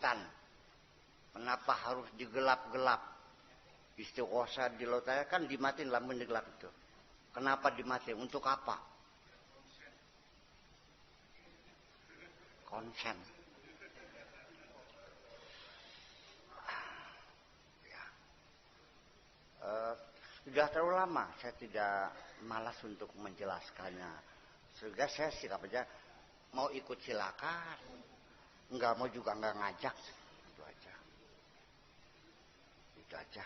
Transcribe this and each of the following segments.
hutan. Kenapa harus digelap-gelap? Istighosah di lotaya kan dimatiin lampu gelap itu. Kenapa dimatiin? Untuk apa? Konsen. Ya. Sudah terlalu lama saya tidak malas untuk menjelaskannya. Sehingga saya sikap aja, mau ikut silakan, nggak mau juga nggak ngajak, itu aja. Itu aja.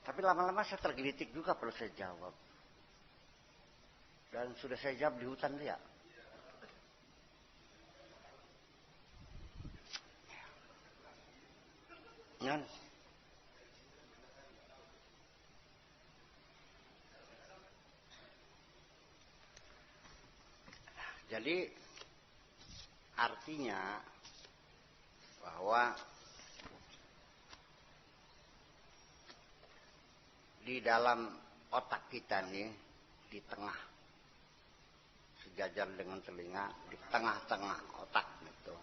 Tapi lama-lama saya tergelitik juga perlu saya jawab. Dan sudah saya jawab di hutan dia. Ya. Jadi artinya bahwa di dalam otak kita nih, di tengah, sejajar dengan telinga, di tengah-tengah otak gitu.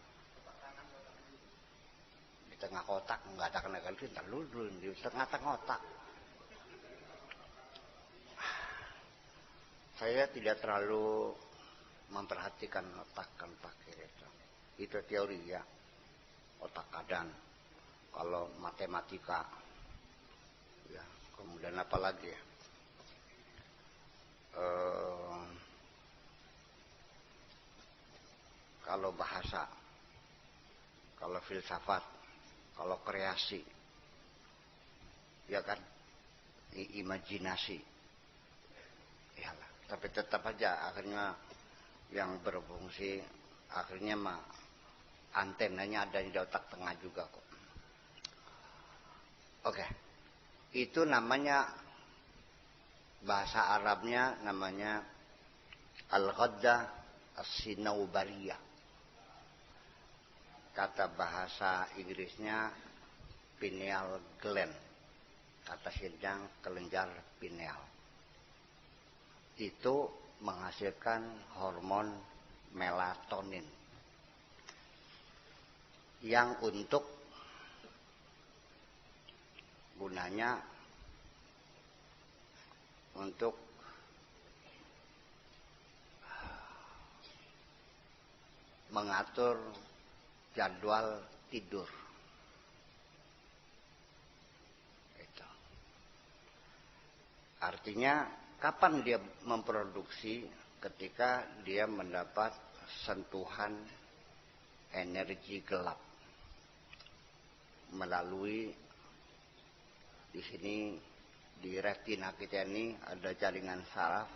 Di tengah otak nggak ada kenal kita dulu di tengah-tengah otak. Saya tidak terlalu memperhatikan otak kan pakai itu. Itu teori ya, otak kadang. Kalau matematika, ya kemudian apa lagi ya? Kalau bahasa, kalau filsafat, kalau kreasi, ya kan, imajinasi, iyalah. Tapi tetap aja akhirnya yang berfungsi akhirnya mah antenanya ada di otak tengah juga kok. Oke. Itu namanya bahasa Arabnya namanya al-ghadda as-sinaubariyah. Kata bahasa Inggrisnya pineal gland. Kata sidang kelenjar pineal. Itu menghasilkan hormon melatonin yang untuk gunanya untuk mengatur jadwal tidur. Itu. Artinya kapan dia memproduksi? Ketika dia mendapat sentuhan energi gelap melalui di sini di retina kita ini ada jaringan saraf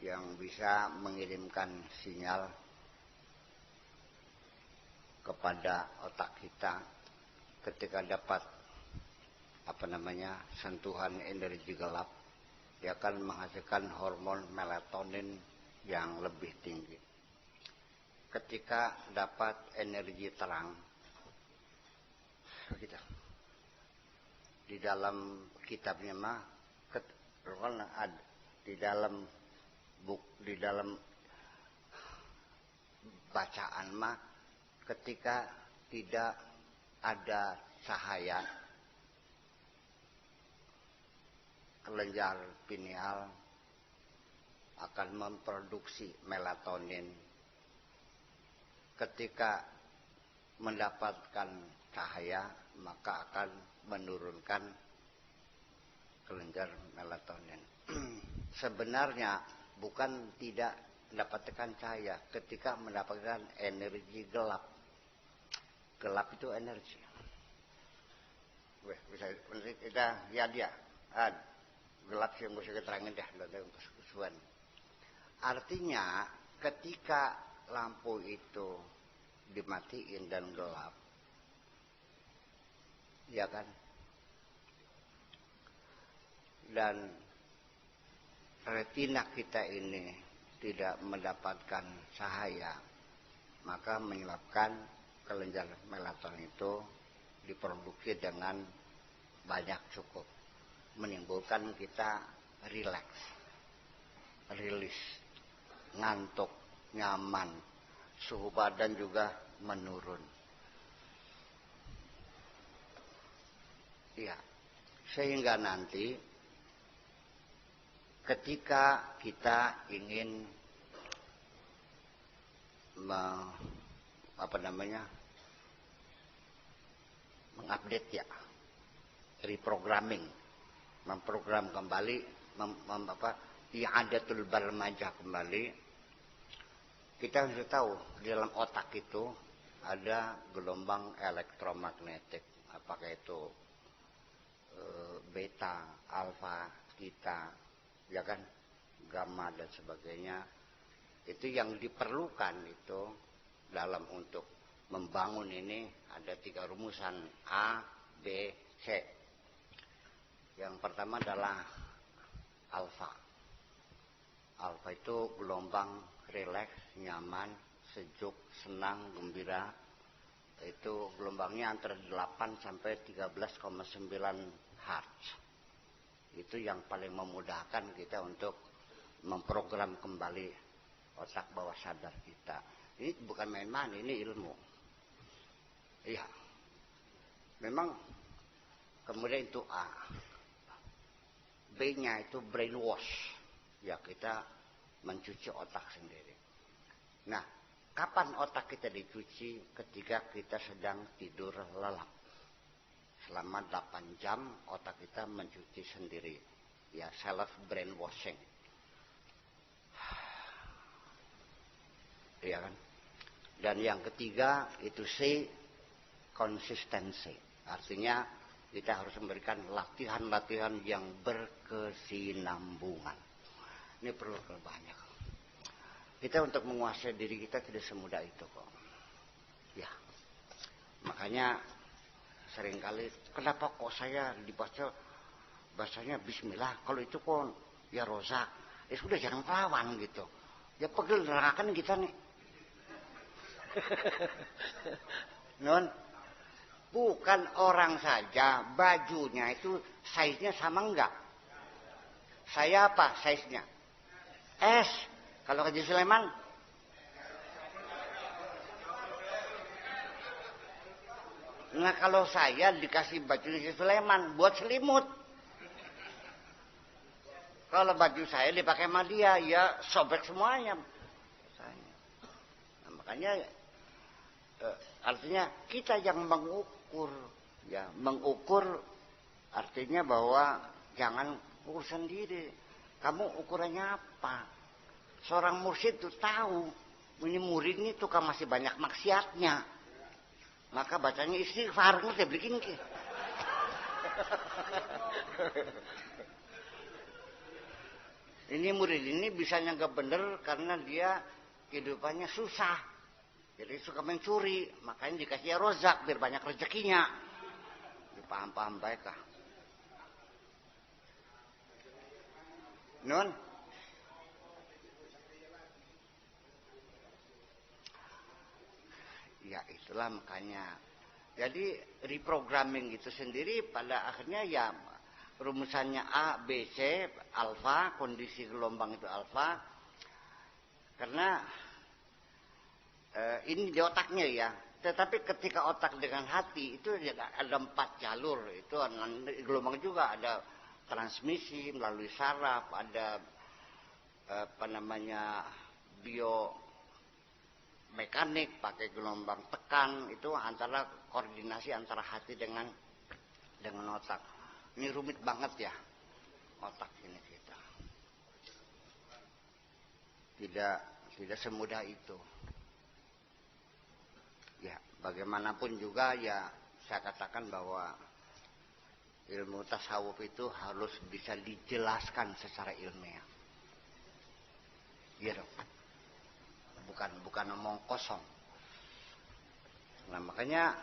yang bisa mengirimkan sinyal kepada otak kita ketika dapat sentuhan energi gelap. Dia akan menghasilkan hormon melatonin yang lebih tinggi. Ketika dapat energi terang, gitu. Di dalam kitabnya mah, di dalam bacaan mah, ketika tidak ada cahaya, kelenjar pineal akan memproduksi melatonin. Ketika mendapatkan cahaya, maka akan menurunkan kelenjar melatonin. Sebenarnya bukan tidak mendapatkan cahaya, ketika mendapatkan energi gelap. Gelap itu energi. Bisa kita lihat dia. Gelap sih mesti keterangin dah dalam kesusuan. Artinya ketika lampu itu dimatiin dan gelap, ya kan, dan retina kita ini tidak mendapatkan cahaya, maka menyebabkan kelenjar melatonin itu diproduksi dengan banyak cukup, menimbulkan kita rileks, rilis, ngantuk, nyaman, suhu badan juga menurun. Sehingga nanti ketika kita ingin mengupdate ya, reprogramming, memprogram kembali, i'adatul barmajah kembali, kita harus tahu di dalam otak itu ada gelombang elektromagnetik, apakah itu beta, alfa, theta, ya kan, gamma dan sebagainya. Itu yang diperlukan itu dalam untuk membangun ini ada 3 rumusan A, B, C. Yang pertama adalah alfa. Alfa itu gelombang rileks, nyaman, sejuk, senang, gembira. Itu gelombangnya antara 8 sampai 13,9 Hz. Itu yang paling memudahkan kita untuk memprogram kembali otak bawah sadar kita. Ini bukan main-main, ini ilmu. Iya. Memang kemudian itu A. B-nya itu brainwash. Ya, kita mencuci otak sendiri. Nah, kapan otak kita dicuci? Ketika kita sedang tidur lelap. Selama 8 jam otak kita mencuci sendiri. Ya, self brainwashing. Ya kan? Dan yang ketiga itu C, konsistensi. Artinya kita harus memberikan latihan-latihan yang berkesinambungan. Ini perlu banyak. Kita untuk menguasai diri kita tidak semudah itu kok. Ya. Makanya seringkali kenapa kok saya dibaca bahasanya bismillah, kalau itu kok ya rozak. Ya sudah, jangan lawan gitu. Ya pegel neraka kita nih. Non, bukan orang saja, bajunya itu size-nya sama enggak? Saya apa size-nya? S. Kalau Haji Sulaiman? Nah, kalau saya dikasih baju Haji Sulaiman buat selimut. Kalau baju saya dipakai sama dia, ya sobek semuanya. Nah, makanya artinya kita yang mengukur, ya mengukur artinya bahwa jangan ukur sendiri. Kamu ukurannya apa? Seorang mursyid itu tahu ini murid ini tukang masih banyak maksiatnya, maka bacanya istighfar, ngerti bikin ke. Ini murid ini bisa nggak bener karena dia kehidupannya susah. Jadi suka mencuri, makanya dikasih rozak biar banyak rezekinya. Paham-paham baik kah? Nun? Ya itulah makanya. Jadi reprogramming itu sendiri pada akhirnya ya rumusannya A, B, C, alfa, kondisi gelombang itu alfa. Karena ini di otaknya ya, tetapi ketika otak dengan hati itu ada 4 jalur. Itu gelombang juga ada transmisi melalui saraf, ada biomekanik pakai gelombang tekan. Itu antara koordinasi antara hati dengan otak. Ini rumit banget ya otak ini kita. Tidak semudah itu. Ya, bagaimanapun juga ya saya katakan bahwa ilmu tasawuf itu harus bisa dijelaskan secara ilmiah. Gitu. Bukan omong kosong. Nah, makanya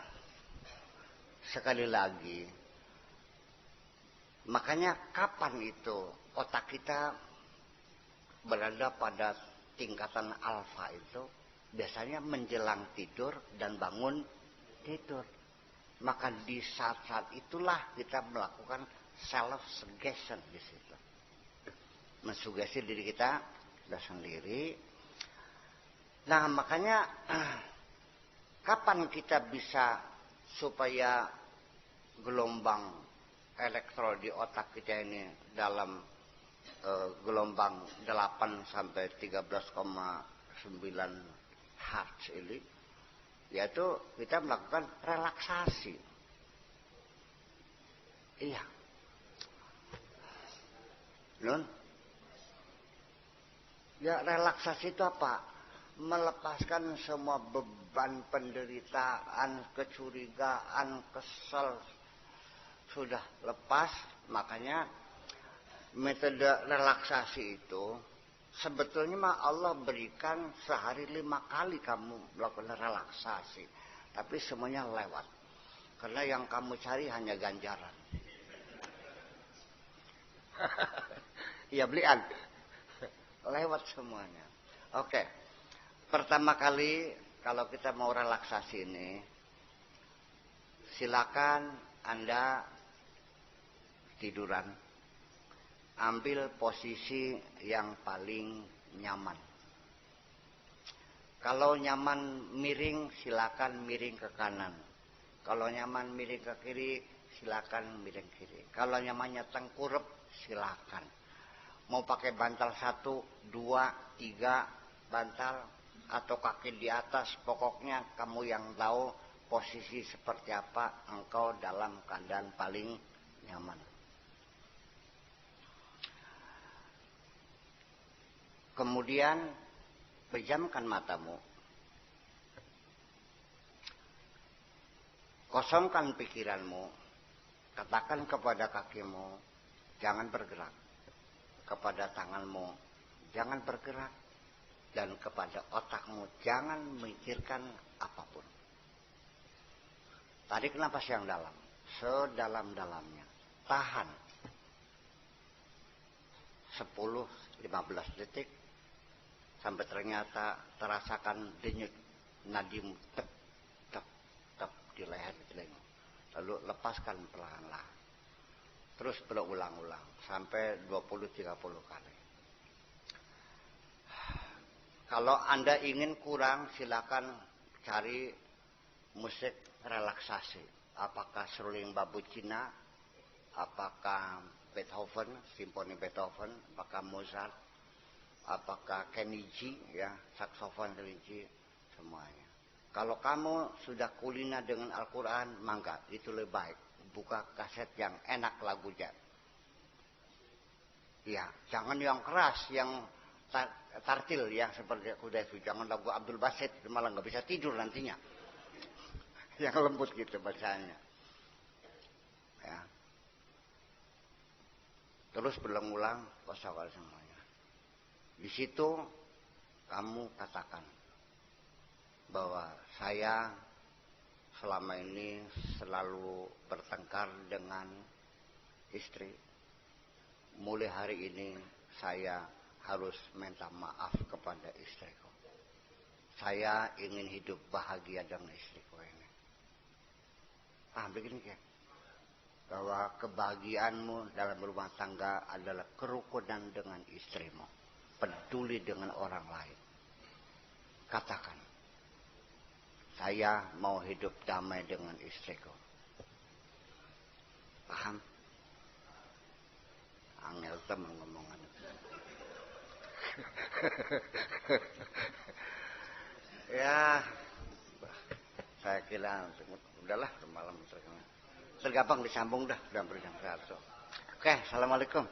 sekali lagi, makanya kapan itu otak kita berada pada tingkatan alfa itu biasanya menjelang tidur dan bangun tidur. Maka di saat-saat itulah kita melakukan self suggestion di situ. Mensugesti diri kita sendiri. Nah, makanya kapan kita bisa supaya gelombang elektrol di otak kita ini dalam gelombang 8 sampai 13,9 Hertz ini, yaitu kita melakukan relaksasi. Iya. Nun? Ya, relaksasi itu apa? Melepaskan semua beban penderitaan, kecurigaan, kesel. Sudah lepas, makanya metode relaksasi itu sebetulnya mah Allah berikan sehari 5 kali kamu melakukan relaksasi. Tapi semuanya lewat. Karena yang kamu cari hanya ganjaran. Ya belian. Lewat semuanya. Oke. Pertama kali kalau kita mau relaksasi ini, silakan Anda tiduran. Ambil posisi yang paling nyaman. Kalau nyaman miring, silakan miring ke kanan. Kalau nyaman miring ke kiri, silakan miring kiri. Kalau nyamannya tengkurap, silakan. Mau pakai bantal 1, 2, 3 bantal atau kaki di atas, pokoknya kamu yang tahu posisi seperti apa engkau dalam keadaan paling nyaman. Kemudian pejamkan matamu. Kosongkan pikiranmu. Katakan kepada kakimu, jangan bergerak. Kepada tanganmu, jangan bergerak. Dan kepada otakmu, jangan memikirkan apapun. Tarik nafas yang dalam, sedalam-dalamnya. Tahan 10-15 detik. Sampai ternyata terasakan denyut nadimu tep, tep, tep di leher di telinga. Lalu lepaskan perlahan-lahan. Terus berulang-ulang sampai 20-30 kali. Kalau Anda ingin kurang, silakan cari musik relaksasi. Apakah seruling babu Cina, apakah Beethoven, simfoni Beethoven, apakah Mozart, apakah Kenny G, ya, saksofon Kenny G, semuanya. Kalau kamu sudah kulina dengan Al-Quran, mangga, itu lebih baik. Buka kaset yang enak lagunya. Ya, jangan yang keras, yang tartil, yang seperti aku udah itu. Jangan lagu Abdul Basit, malah nggak bisa tidur nantinya. Yang lembut gitu bacanya. Ya. Terus berulang-ulang, kosong semuanya. Di situ kamu katakan bahwa saya selama ini selalu bertengkar dengan istri. Mulai hari ini saya harus minta maaf kepada istriku. Saya ingin hidup bahagia dengan istriku ini. Begini ya. Bahwa kebahagiaanmu dalam rumah tangga adalah kerukunan dengan istrimu. Peduli dengan orang lain. Katakan. Saya mau hidup damai dengan istriku. Paham? Angel teman ngomongan. Ya, saya kira udahlah malam tergampang disambung dah, udah berjam 1. Oke, assalamualaikum.